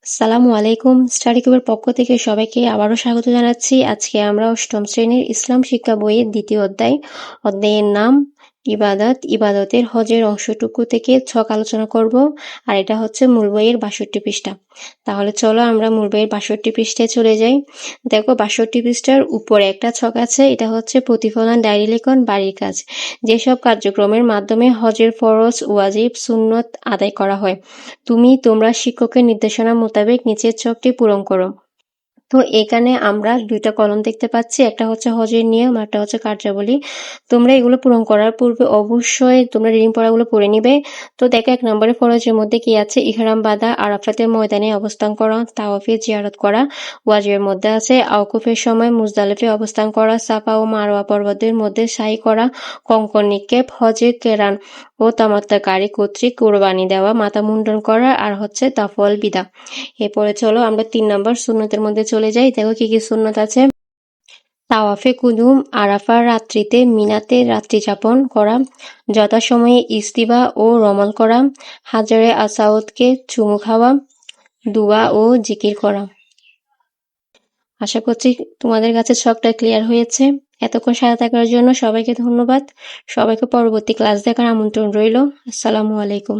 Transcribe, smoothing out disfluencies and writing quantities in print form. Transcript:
আসসালামু আলাইকুম। স্টাডি কিউবের পক্ষ থেকে সবাইকে আবারও স্বাগত জানাচ্ছি। আজকে আমরা অষ্টম শ্রেণীর ইসলাম শিক্ষা বইয়ের দ্বিতীয় অধ্যায়ের নাম ইবাদত, ইবাদতের হজের অংশটুকু থেকে ছক আলোচনা করব। আর এটা হচ্ছে মূল বইয়ের ৬২ পৃষ্ঠা। তাহলে চলো আমরা মূল বইয়ের ৬২ পৃষ্ঠায় চলে যাই। দেখো ৬২ পৃষ্ঠার উপরে একটা ছক আছে, এটা হচ্ছে প্রতিফলন, ডায়েরি লেখন, বাড়ির কাজ। যেসব কার্যক্রমের মাধ্যমে হজের ফরজ, ওয়াজিব, সুন্নত আদায় করা হয়, তোমরা শিক্ষকের নির্দেশনা মোতাবেক নিচের ছকটি পূরণ করো। তো এখানে আমরা দুইটা কলম দেখতে পাচ্ছি, একটা হচ্ছে হজের নিয়ম, একটা হচ্ছে কার্যাবলী। তোমরা এগুলো পূরণ করার পূর্বে অবশ্যই তোমরা রিডিং পড়াগুলো পড়ে নিবে। তো দেখো ১ নম্বরে ফরজের মধ্যে কি আছে? ইহরাম বাঁধা, আরাফাতের ময়দানে অবস্থান করা, তাওয়াফের জিয়ারত করা। ওয়াজিবের মধ্যে আছে আওকুফের সময় মুজদালিফায় অবস্থান করা, সাফা ও মারওয়া পর্বতের মধ্যে সাই করা, কঙ্কর নিক্ষেপ, হজে কেরান ও তামাত্তাকারী কর্তৃক কোরবানি দেওয়া, মাথা মুন্ডন করা, আর হচ্ছে তাফওয়াল বিদা। এরপরে চলো আমরা ৩ নম্বর সুন্নতের মধ্যে চলে যাই। দেখো কি কি সুন্নত আছে। তাওয়াফে কুদুম, আরাফার রাত্রিতে মিনাতে রাত্রি যাপন করা, যথাসময়ে ইস্তিবা ও রমল করা, হাজারে আসাউদকে চুমু খাওয়া, দুয়া ও জিকির করা। আশা করছি তোমাদের কাছে ছকটা ক্লিয়ার হয়েছে। এতক্ষণ সাথে থাকার জন্য সবাইকে ধন্যবাদ। সবাইকে পরবর্তী ক্লাস দেখার আমন্ত্রণ রইল। আসসালামু আলাইকুম।